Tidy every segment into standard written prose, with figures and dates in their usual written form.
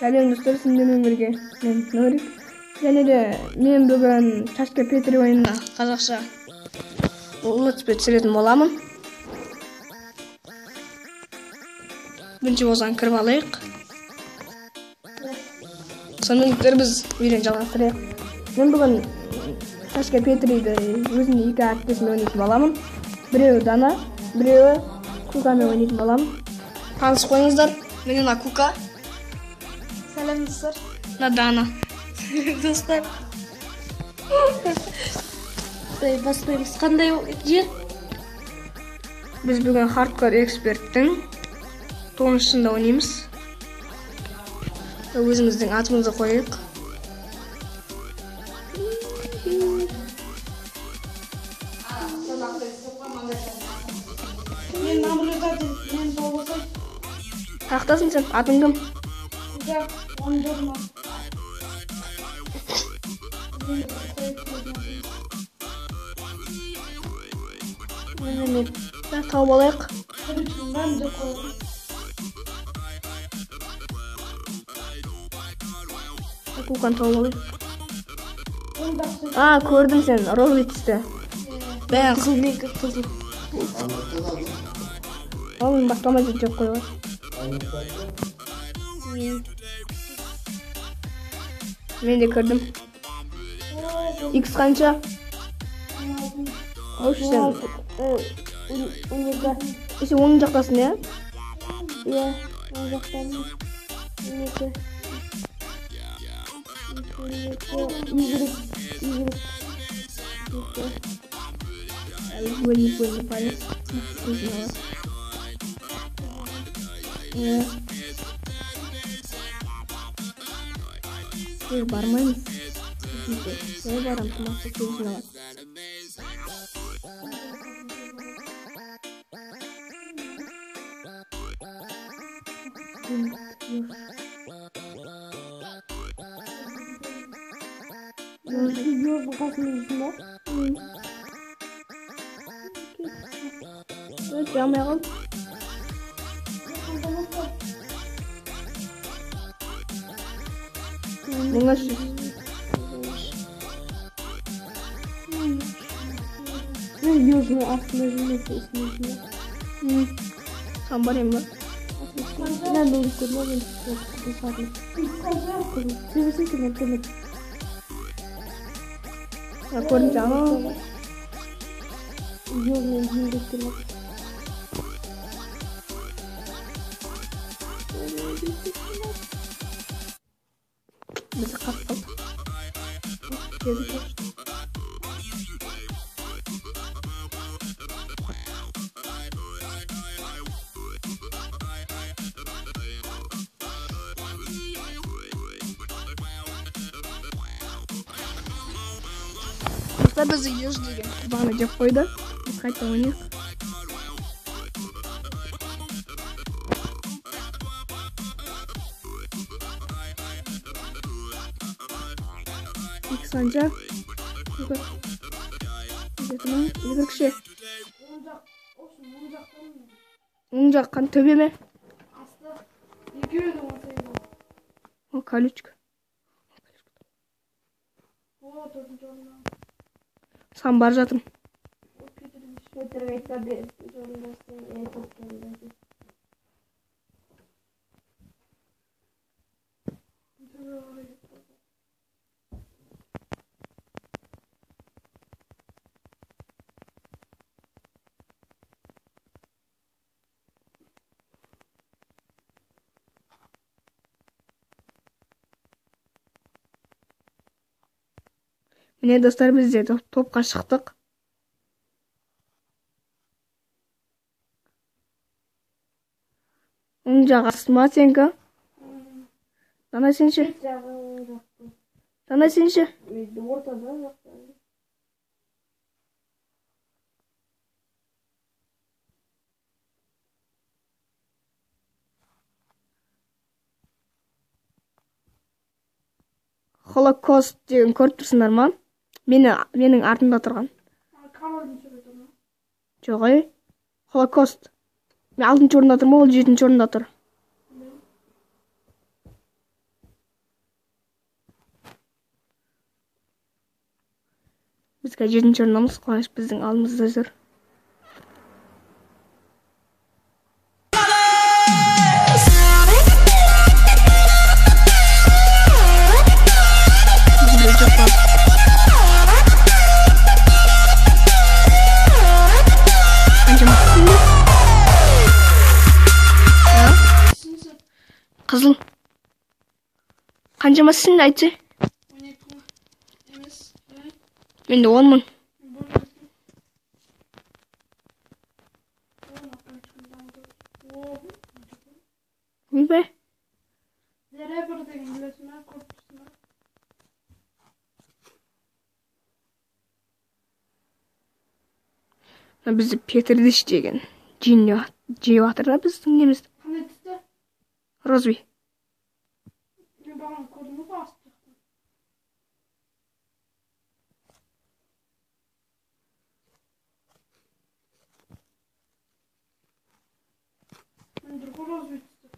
Сәлем достар, сіздермен бірге мен Нурик. Және де мен бүгін Чашка Петри ойынына қазақша летспей түсіретін боламын. Бірінші болсаң кіріп алайық. Сонымен бірге біз видеоны жалғастырайық. Мен бүгін Чашка Петриді өзімнің екі әріптесіммен ойнайтын боламын. Біреуі Дана, біреуі Кукамен ойнайтын боламын. Танысып қойыңыздар. Мен Кука. Сәлем достар. Дана. Достар. Бастаймыз. Қандай жер? Біз бүгін хардкор эксперттің тонышында ойнаймыз. Өзіміздің атымызды қойық. Мен наблюдатель, мен болбосам. Тақтасың сен, атың кім? Жоқ, оны көрмем. Тауып алайық. Ben de koydum. Куканы тауып алайық. Көрдім сен, розовый Бәң қызыл. Оның басқама жет жоқ қойған. Мен де көрдім. X қанша? Ош сен. Сен оң жақтасың, е? Иә, оң жақтамын. Бөлініп палец. Бармаймыз. Барам, тымақсы көзін алады. Yoğurdun kasının yüzünde. Jamaya kal. Bunlar şu. Ne yüzünü aslında yüzünü ismini. Sen barayım mı? Ben de onu kurmadım. Seversin ki ben demek. Көрдім жаңа. Yüzünü yüzünü Bizi қатып қалды. Достар бізді еш деген бағана жеп қойды. Біз қайта ойнайық. Екі санжа. Екі кіші. Оң жақ қан төбе ме? О, колючка. Сам бар жатым. Міне достар, біз де топқа шықтық. Оң жақ астыма сенкі. Дана сенші? Дана сенші? Ортада жақта. Холокост деген көріп тұрсыңдар ма? Менің артымда тұрған. Жоқ, Холокост. Мен 6-шы орында тұрмын, ол 7-шы орында тұр. Biz 7-ci orundamız. Quvanish bizning oldimizda жүр. Kızıl. Qanchamasın aytchi? 12 emas. Mende 10 ming. Nima? Zere bir degan bilasizmi? Ko'pchilik. Biz Petrdish degan jinni jeyaptir bizning nemizda. Qanday tutdi? Rozvi. Men bag'am ko'rdimmi bosdi. Men dur rozvi tutdi.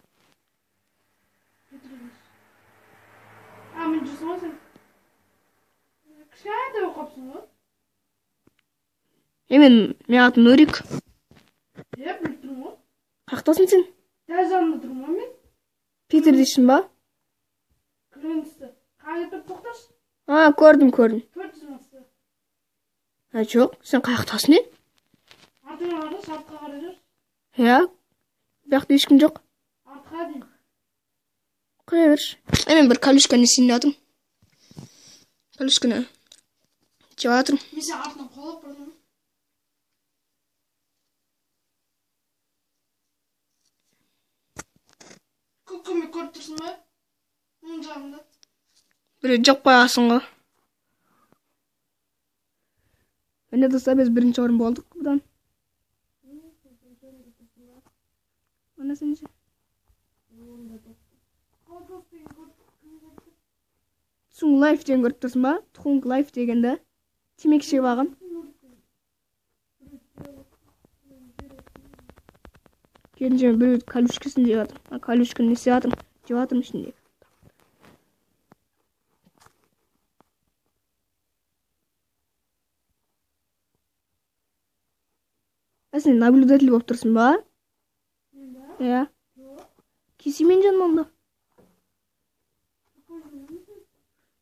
Getiririz. Men jismosan. Kishada o'qibsizmi? Men adım Nurik. Bilib turibmi? Qayerdasan sen? Tezonda turibman men. Petrdishmi ba? Klinsti. Qani to'xtash? Ha, ko'rdim. Ko'rdingizmi? Ha, yo'q. Sen qayerdasan? Ortiqlarni sharqqa qaraydir. Ya. Bu yoqda hech kim yo'q. Ortiqqa deyim. Qo'yaver. Men bir kalushkani sinladim. Kalushkani. Javotim. Men sen ortiqdan qolib turdim. Ko'kimni ko'rib tursinmi? Unjamda. Bir joq qo'yasan-ku. Mende do'stlar biz 1-o'rin bo'ldik budan. Mana senchi? So'ng live degan ko'rib tursinmi? Tuxung live deganda temaki chegibag'im. Keyin bir kalushkasini yedim. Kalushkani sevadim. Javotim shunday. Sen naблюдатель bo'lib tursinmi? Ya. Kesimen canım onda.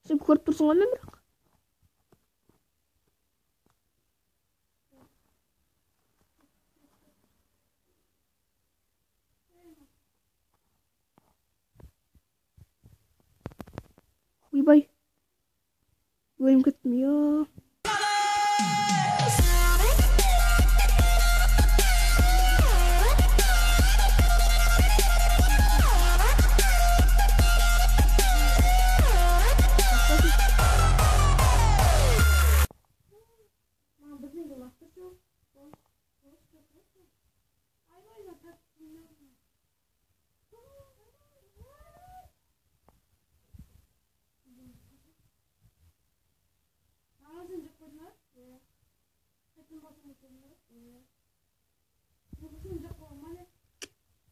Sen ko'rib tursin-ku men biroq. Uybay. O'lim ketdim yo.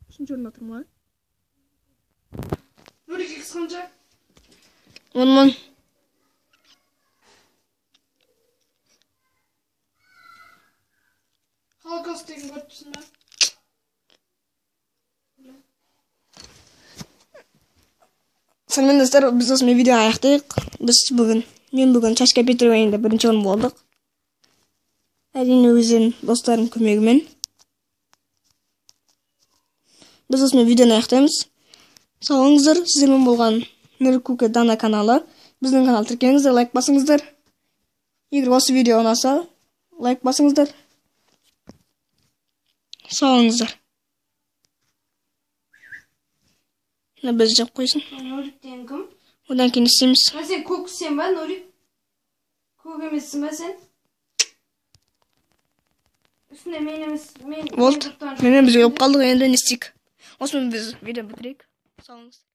Üçüncü orunda turma. Nurik qisqancha. 10 ming. Holocaust degan ko'rib tursinmi? Сонымен достар, biz осымен видео аяқтайық. Men bugun Chashka Petr o'yinida 1-o'rin bo'ldik. Әрине өзім достарым көмегімен. Біз осымен видеоны аяқтаймыз. Сау болыңыздар. Сіздермен болған Нұркука Дана каналы. Біздің канал тіркеліңіздер, лайк басыңыздар. Егер осы видео ұнаса, лайк басыңыздар. Сау болыңыздар. Біз жеп қойсын. Нұрик деген кім? Одан кейін істейміз. Сен көксен ба, Нұрик? Көк емессің ба сен? Үстіне мен емес, мен... Болды. Менен біз өліп қалдық, енді не істейік. Осымен біз видео бітірейік. Сау болыңыздар.